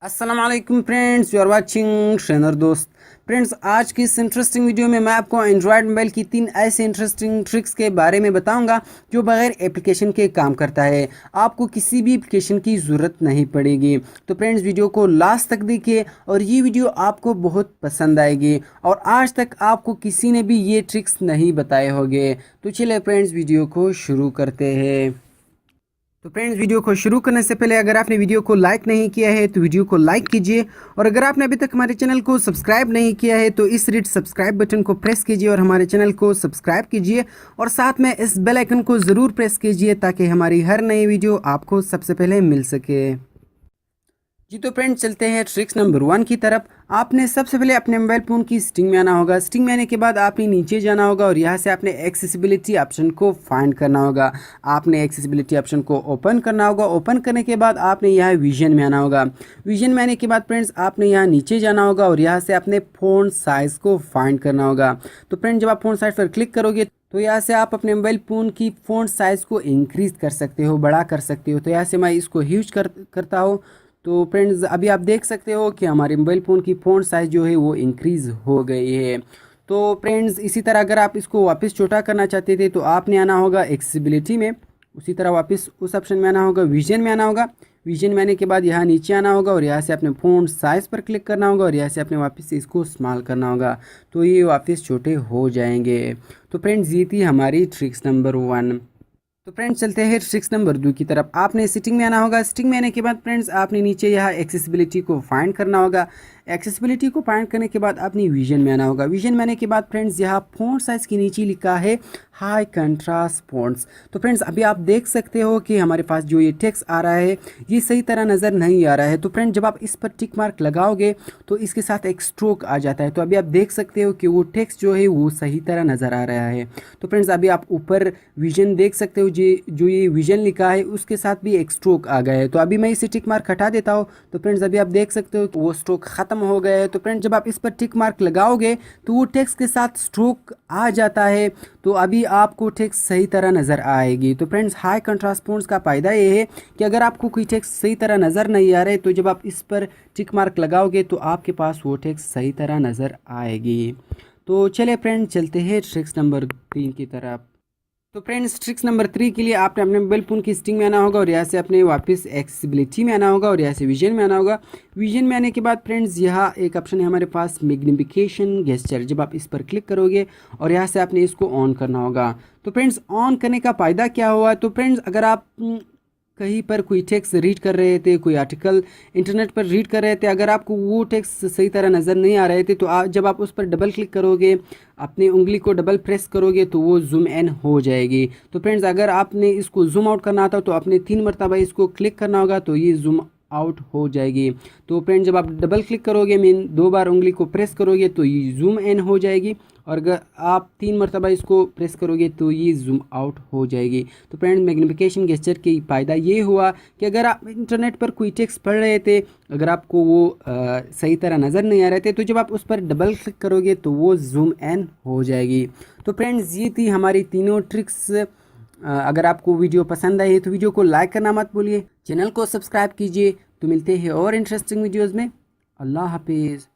अस्सलाम वालेकुम friends, you are watching trainer दोस्त। फ्रेंड्स, आज की इस इंटरेस्टिंग वीडियो में मैं आपको एंड्रॉयड मोबाइल की 3 ऐसे इंटरेस्टिंग ट्रिक्स के बारे में बताऊंगा जो बगैर एप्लीकेशन के काम करता है। आपको किसी भी एप्लीकेशन की ज़रूरत नहीं पड़ेगी। तो फ्रेंड्स, वीडियो को लास्ट तक देखिए और ये वीडियो आपको बहुत पसंद आएगी और आज तक आपको किसी ने भी ये ट्रिक्स नहीं बताए होंगे। तो चलिए फ्रेंड्स, वीडियो को शुरू करते हैं। तो फ्रेंड्स, वीडियो को शुरू करने से पहले अगर आपने वीडियो को लाइक नहीं किया है तो वीडियो को लाइक कीजिए, और अगर आपने अभी तक हमारे चैनल को सब्सक्राइब नहीं किया है तो इस रेड सब्सक्राइब बटन को प्रेस कीजिए और हमारे चैनल को सब्सक्राइब कीजिए, और साथ में इस बेल आइकन को ज़रूर प्रेस कीजिए ताकि हमारी हर नई वीडियो आपको सबसे पहले मिल सके। जी तो फ्रेंड्स, चलते हैं ट्रिक्स नंबर 1 की तरफ। आपने सबसे पहले अपने मोबाइल फ़ोन की सेटिंग में आना होगा। सेटिंग में आने के बाद आपने नीचे जाना होगा और यहाँ से आपने एक्सेसिबिलिटी ऑप्शन को फाइंड करना होगा। आपने एक्सेसिबिलिटी ऑप्शन को ओपन करना होगा। ओपन करने के बाद आपने यहाँ विजन में आना होगा। विजन में आने के बाद फ्रेंड्स, आपने यहाँ नीचे जाना होगा और यहाँ से अपने फ़ोन साइज़ को फाइंड करना होगा। तो फ्रेंड्स, जब आप फ़ोन साइज़ पर क्लिक करोगे तो यहाँ से आप अपने मोबाइल फ़ोन की फ़ॉन्ट साइज़ को इंक्रीज़ कर सकते हो, बड़ा कर सकते हो। तो यहाँ से मैं इसको यूज करता हूँ। तो फ्रेंड्स, अभी आप देख सकते हो कि हमारे मोबाइल फ़ोन की फ़ॉन्ट साइज़ जो है वो इंक्रीज़ हो गई है। तो फ्रेंड्स, इसी तरह अगर आप इसको वापस छोटा करना चाहते थे तो आपने आना होगा एक्सेसिबिलिटी में। उसी तरह वापस उस ऑप्शन में आना होगा, विजन में आना होगा। विजन में आने के बाद यहाँ नीचे आना होगा और यहाँ से अपने फ़ॉन्ट साइज़ पर क्लिक करना होगा और यहाँ से अपने वापस से इसको स्मॉल करना होगा, तो ये वापस छोटे हो जाएंगे। तो फ्रेंड्स, ये थी हमारी ट्रिक्स नंबर 1। तो फ्रेंड्स, चलते हैं ट्रिक्स नंबर 2 की तरफ। आपने सेटिंग में आना होगा। सेटिंग में आने के बाद फ्रेंड्स, आपने नीचे यहाँ एक्सेसिबिलिटी को फाइंड करना होगा। एक्सेसिबिलिटी को फाइंड करने के बाद अपनी विजन में आना होगा। विजन में आने के बाद फ्रेंड्स, यहाँ फ़ॉन्ट साइज़ के नीचे लिखा है हाई कंट्रास्ट फ़ॉन्ट्स। तो फ्रेंड्स, अभी आप देख सकते हो कि हमारे पास जो ये टेक्स्ट आ रहा है ये सही तरह नज़र नहीं आ रहा है। तो फ्रेंड्स, जब आप इस पर टिक मार्क लगाओगे तो इसके साथ एक स्ट्रोक आ जाता है। तो अभी आप देख सकते हो कि वो टेक्स्ट जो है वो सही तरह नज़र आ रहा है। तो फ्रेंड्स, अभी आप ऊपर विजन देख सकते हो, जो ये विजन लिखा है उसके साथ भी एक स्ट्रोक आ गया है। तो अभी मैं इसे टिक मार्क हटा देता हूँ। तो फ्रेंड्स, अभी आप देख सकते हो कि वो स्ट्रोक ख़त्म हो गया है। तो फ्रेंड्स, जब आप इस पर टिक मार्क लगाओगे तो वो टेक्स्ट के साथ स्ट्रोक आ जाता है। तो अभी आपको टेक्स्ट सही तरह नज़र आएगी। तो फ्रेंड्स, हाई कंट्रास्ट फ़ॉन्ट्स का फ़ायदा ये है कि अगर आपको कोई टेक्स्ट सही तरह नज़र नहीं आ रहा है तो जब आप इस पर टिक मार्क लगाओगे तो आपके पास वो टेक्स्ट सही तरह नज़र आएगी। तो चलिए फ्रेंड्स, चलते हैं ट्रिक्स नंबर 3 की तरफ। तो फ्रेंड्स, ट्रिक्स नंबर 3 के लिए आपने अपने मोबाइल फ़ोन की सेटिंग में आना होगा और यहाँ से अपने वापस एक्सेसिबिलिटी में आना होगा और यहाँ से विजन में आना होगा। विजन में आने के बाद फ्रेंड्स, यहाँ एक ऑप्शन है हमारे पास मैग्निफिकेशन गेस्चर। जब आप इस पर क्लिक करोगे और यहाँ से आपने इसको ऑन करना होगा। तो फ्रेंड्स, ऑन करने का फ़ायदा क्या हुआ? तो फ्रेंड्स, अगर आप कहीं पर कोई टेक्स्ट रीड कर रहे थे, कोई आर्टिकल इंटरनेट पर रीड कर रहे थे, अगर आपको वो टेक्स्ट सही तरह नज़र नहीं आ रहे थे तो जब आप उस पर डबल क्लिक करोगे, अपनी उंगली को डबल प्रेस करोगे तो वो जूम इन हो जाएगी। तो फ्रेंड्स, अगर आपने इसको जूम आउट करना था तो आपने 3 मरतबा इसको क्लिक करना होगा तो ये जूम आउट हो जाएगी। तो फ्रेंड्स, जब आप डबल क्लिक करोगे, मीन 2 बार उंगली को प्रेस करोगे तो ये जूम इन हो जाएगी, और अगर आप 3 मरतबा इसको प्रेस करोगे तो ये जूम आउट हो जाएगी। तो फ्रेंड्स, मैग्निफिकेशन गेस्चर की फ़ायदा ये हुआ कि अगर आप इंटरनेट पर कोई टेक्स्ट पढ़ रहे थे, अगर आपको वो सही तरह नज़र नहीं आ रहे थे, तो जब आप उस पर डबल क्लिक करोगे तो वो जूम इन हो जाएगी। तो फ्रेंड्स, ये थी हमारी तीनों ट्रिक्स। अगर आपको वीडियो पसंद आई तो वीडियो को लाइक करना मत भूलिए, चैनल को सब्सक्राइब कीजिए। तो मिलते हैं और इंटरेस्टिंग वीडियोज़ में। अल्लाह हाफिज़।